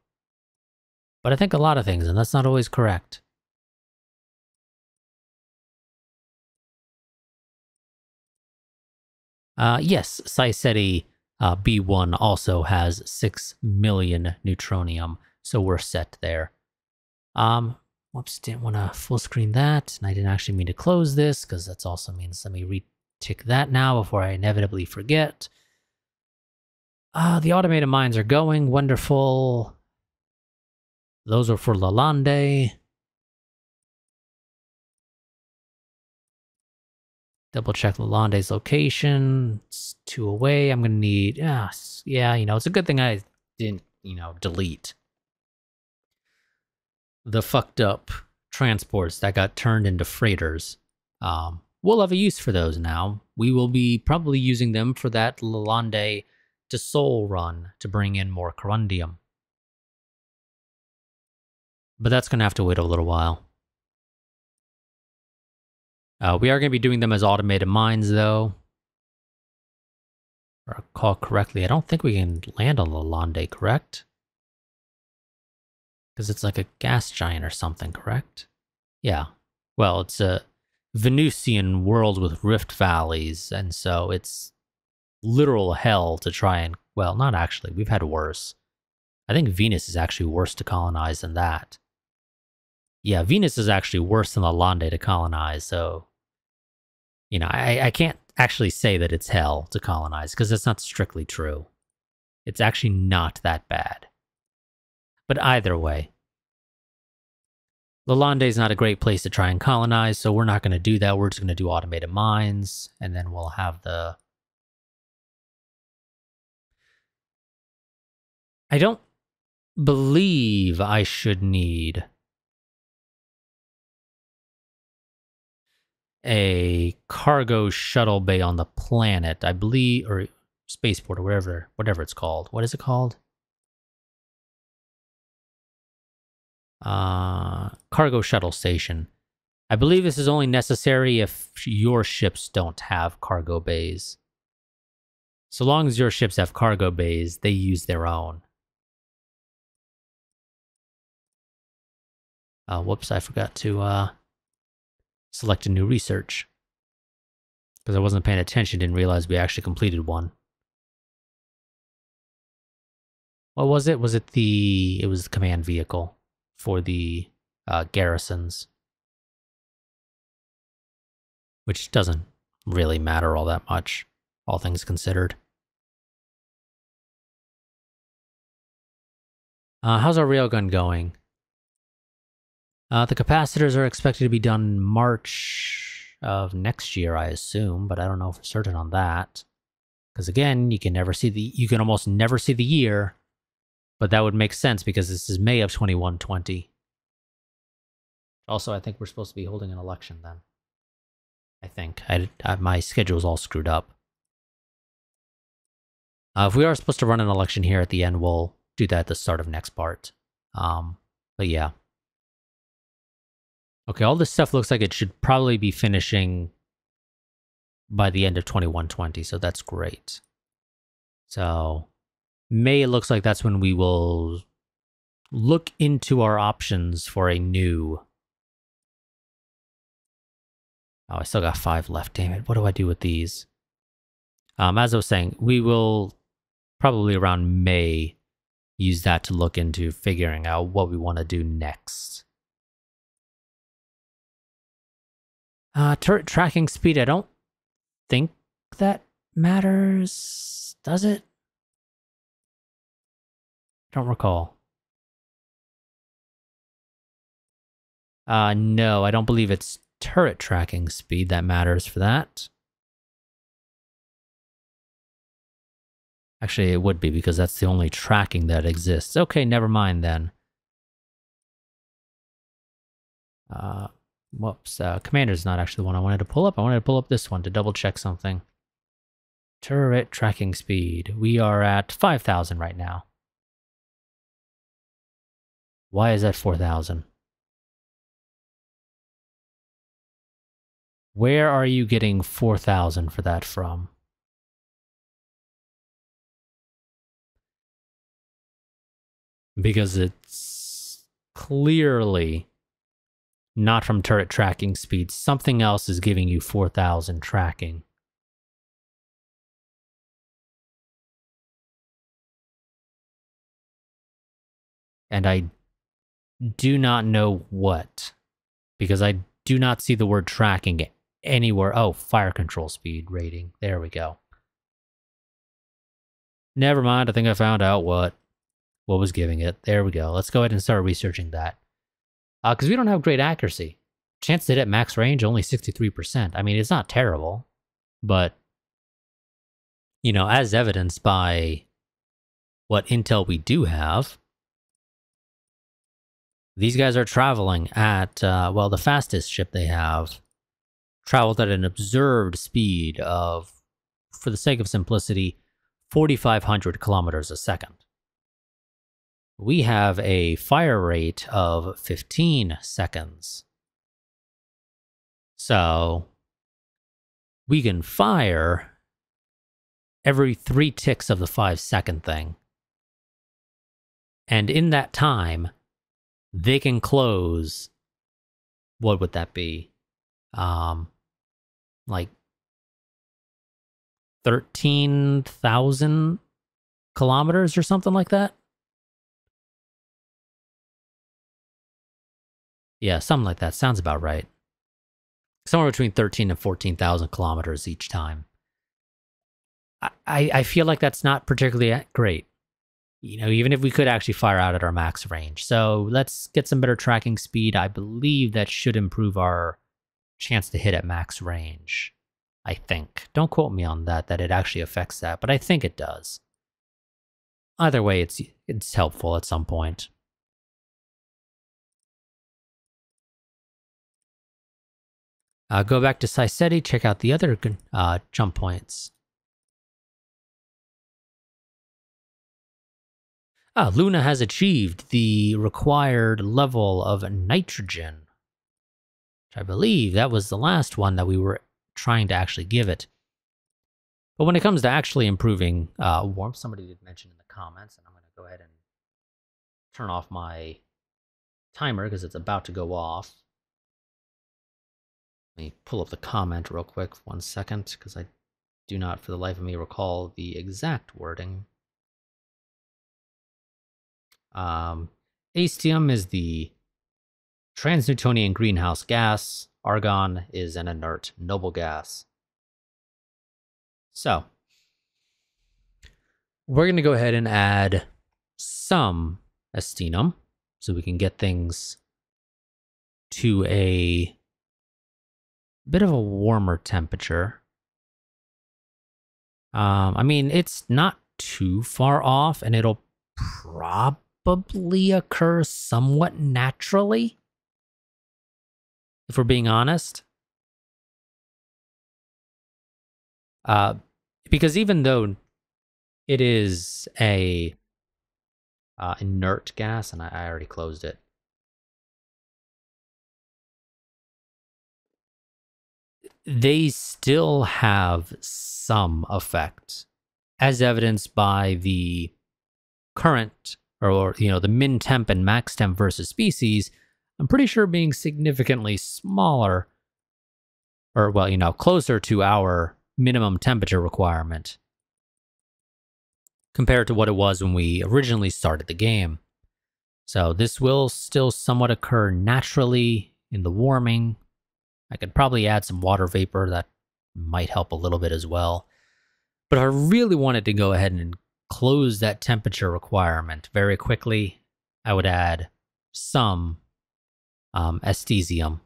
Speaker 1: But I think a lot of things, and that's not always correct. Yes, Saiseti B1 also has 6 million neutronium, so we're set there. Whoops, didn't want to full screen that, and I didn't actually mean to close this, because that also means let me retick that now before I inevitably forget. The automated mines are going, wonderful. Those are for Lalande. Double check Lalande's location. It's 2 away. I'm going to need... yeah, it's a good thing I didn't, delete the fucked up transports that got turned into freighters. We'll have a use for those now. We will be probably using them for that Lalande to Seoul run to bring in more corundium. But that's going to have to wait a little while. We are going to be doing them as automated mines, though. If I recall correctly, I don't think we can land on Lalande, correct? Because it's like a gas giant or something, correct? Yeah. Well, it's a Venusian world with rift valleys, and so it's literal hell to try and... well, not actually. We've had worse. I think Venus is actually worse to colonize than that. Yeah, Venus is actually worse than Lalande to colonize, so... I can't actually say that it's hell to colonize, because that's not strictly true. It's actually not that bad. But either way, Lalande is not a great place to try and colonize, so we're not going to do that. We're just going to do automated mines, and then we'll have the... I don't believe I should need a cargo shuttle bay on the planet, I believe, or spaceport, or whatever it's called. What is it called? Cargo shuttle station. I believe this is only necessary if your ships don't have cargo bays. So long as your ships have cargo bays, they use their own. Whoops, I forgot to select a new research. Because I wasn't paying attention, didn't realize we actually completed one. What was it? It was the command vehicle for the garrisons. Which doesn't really matter all that much, all things considered. How's our railgun going? The capacitors are expected to be done March of next year, I assume, but I don't know for certain on that. Because again, you can almost never see the year, but that would make sense because this is May of 2120. Also, I think we're supposed to be holding an election then. I think. My schedule's all screwed up. If we are supposed to run an election here at the end, we'll do that at the start of next part. But yeah. Okay, all this stuff looks like it should probably be finishing by the end of 2120, so that's great. So, May, it looks like that's when we will look into our options for a new... Oh, I still got 5 left, damn it. What do I do with these? As I was saying, we will probably around May use that to look into figuring out what we want to do next. Turret tracking speed, I don't think that matters, does it? Don't recall. No, I don't believe it's turret tracking speed that matters for that. Actually, it would be, because that's the only tracking that exists. Okay, never mind then. Whoops, Commander's not actually the one I wanted to pull up. I wanted to pull up this one to double check something. Turret tracking speed. We are at 5,000 right now. Why is that 4,000? Where are you getting 4,000 for that from? Because it's clearly not from turret tracking speed. Something else is giving you 4,000 tracking. And I do not know what, because I do not see the word tracking anywhere. Oh, fire control speed rating. There we go. Never mind. I think I found out what was giving it. There we go. Let's go ahead and start researching that. Because we don't have great accuracy. Chance to hit at max range, only 63%. I mean, it's not terrible. But, you know, as evidenced by what intel we do have, these guys are traveling at, well, the fastest ship they have traveled at an observed speed of, for the sake of simplicity, 4,500 kilometers a second. We have a fire rate of 15 seconds. So we can fire every 3 ticks of the 5-second thing. And in that time, they can close, what would that be? Like 13,000 kilometers or something like that? Yeah, something like that. Sounds about right. Somewhere between 13 and 14,000 kilometers each time. I feel like that's not particularly great. You know, even if we could actually fire out at our max range. So let's get some better tracking speed. I believe that should improve our chance to hit at max range. I think. Don't quote me on that it actually affects that, but I think it does. Either way, it's helpful at some point. Go back to Saiseti, check out the other jump points. Luna has achieved the required level of nitrogen. I believe that was the last one that we were trying to actually give it. But when it comes to actually improving warmth, somebody did mention in the comments, and I'm going to go ahead and turn off my timer because it's about to go off. Let me pull up the comment real quick, 1 second, because I do not for the life of me recall the exact wording. Astium is the transnewtonian greenhouse gas. Argon is an inert noble gas. So, we're going to go ahead and add some Astenum so we can get things to a bit of a warmer temperature. I mean, it's not too far off, and it'll probably occur somewhat naturally, if we're being honest. Because even though it is a inert gas, and I already closed it, they still have some effect, as evidenced by the current, or you know, the min temp and max temp versus species. I'm pretty sure being significantly smaller, or well, you know, closer to our minimum temperature requirement compared to what it was when we originally started the game. So this will still somewhat occur naturally in the warming I could probably add some water vapor. That might help a little bit as well. But I really wanted to go ahead and close that temperature requirement very quickly. I would add some Estesium,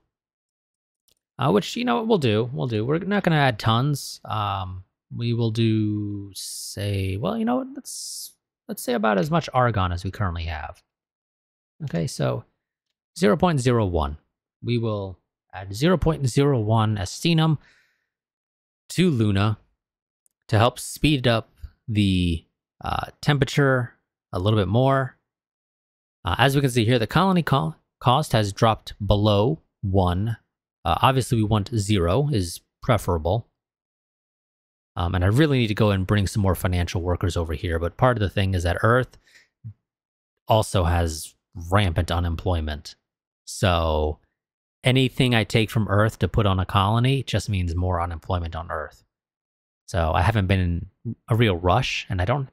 Speaker 1: which, we'll do. We're not going to add tons. We will do, say, well, let's say about as much argon as we currently have. Okay, so 0.01. We will add 0.01 Estinum to Luna to help speed up the temperature a little bit more. As we can see here, the colony cost has dropped below 1. Obviously, we want 0 is preferable. And I really need to go and bring some more financial workers over here. But part of the thing is that Earth also has rampant unemployment. So anything I take from Earth to put on a colony just means more unemployment on Earth. So I haven't been in a real rush, and I don't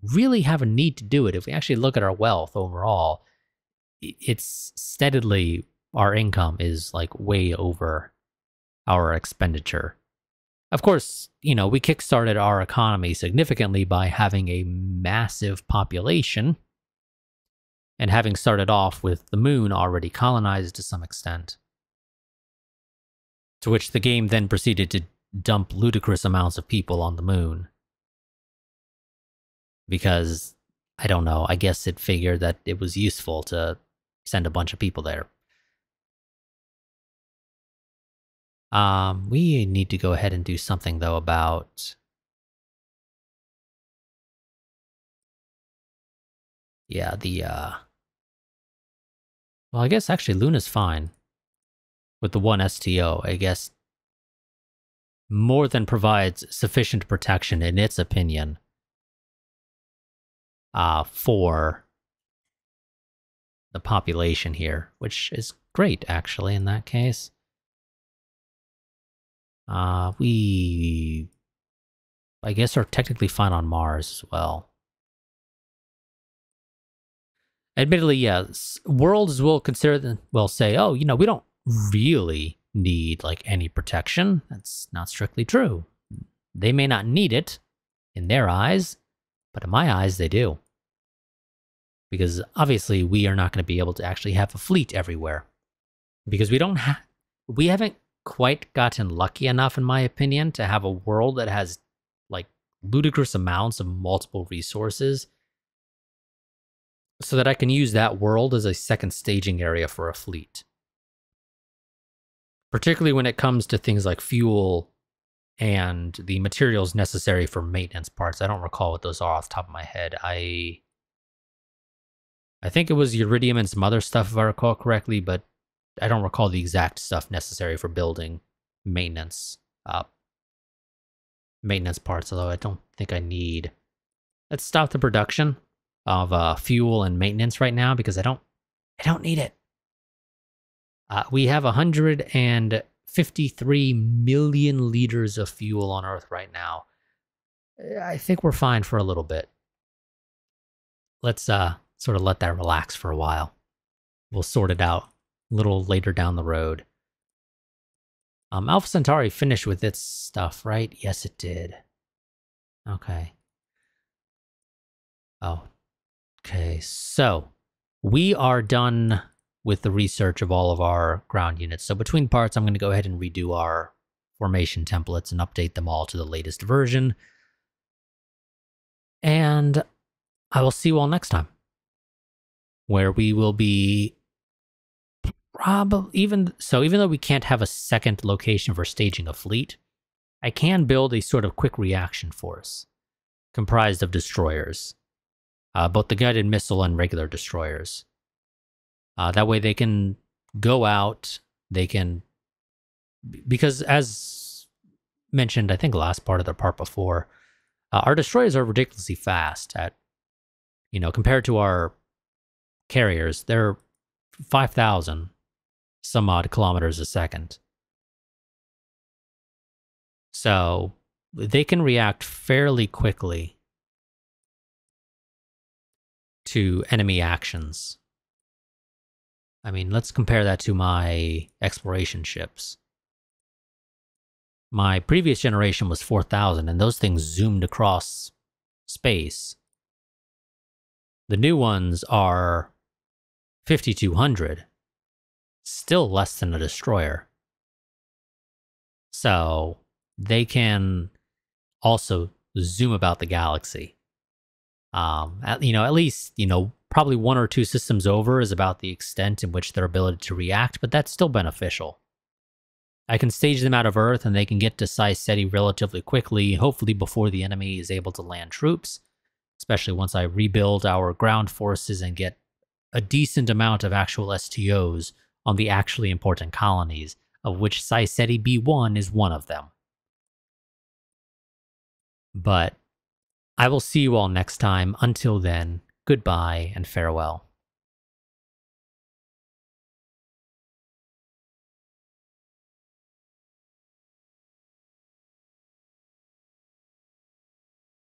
Speaker 1: really have a need to do it. If we actually look at our wealth overall, it's steadily, our income is like way over our expenditure. Of course, we kickstarted our economy significantly by having a massive population and having started off with the moon already colonized to some extent. To which the game then proceeded to dump ludicrous amounts of people on the moon. Because, I don't know, I guess it figured that it was useful to send a bunch of people there. We need to go ahead and do something, though, about... Yeah, well, I guess actually Luna's fine. With the 1 STO, I guess more than provides sufficient protection, in its opinion, for the population here, which is great, actually, in that case. We, I guess, are technically fine on Mars as well. Admittedly, yes, worlds will say, oh, we don't really need like any protection. That's not strictly true. They may not need it in their eyes, but in my eyes, they do. Because obviously, we are not going to be able to actually have a fleet everywhere. Because we haven't quite gotten lucky enough, in my opinion, to have a world that has like ludicrous amounts of multiple resources so that I can use that world as a second staging area for a fleet. Particularly when it comes to things like fuel and the materials necessary for maintenance parts. I don't recall what those are off the top of my head. I think it was iridium and some other stuff, if I recall correctly, but I don't recall the exact stuff necessary for building maintenance parts, although I don't think I need... Let's stop the production of fuel and maintenance right now because I don't need it. We have 153 million liters of fuel on Earth right now. I think we're fine for a little bit. Let's sort of let that relax for a while. We'll sort it out a little later down the road. Alpha Centauri finished with its stuff, right? Yes, it did. Okay. Oh. Okay, so we are done with the research of all of our ground units. So between parts, I'm going to go ahead and redo our formation templates and update them all to the latest version. And I will see you all next time, where we will be even though we can't have a second location for staging a fleet, I can build a sort of quick reaction force comprised of destroyers, both the guided missile and regular destroyers. That way they can go out, because as mentioned, I think last part of the part before, our destroyers are ridiculously fast at, compared to our carriers, they're 5,000 some odd kilometers a second. So they can react fairly quickly to enemy actions. I mean, let's compare that to my exploration ships. My previous generation was 4,000, and those things zoomed across space. The new ones are 5,200, still less than a destroyer. So they can also zoom about the galaxy. At least, probably one or two systems over is about the extent in which their ability to react, but that's still beneficial. I can stage them out of Earth and they can get to Psi Ceti relatively quickly, hopefully before the enemy is able to land troops, especially once I rebuild our ground forces and get a decent amount of actual STOs on the actually important colonies, of which Psi Ceti B1 is one of them. But I will see you all next time. Until then, goodbye and farewell.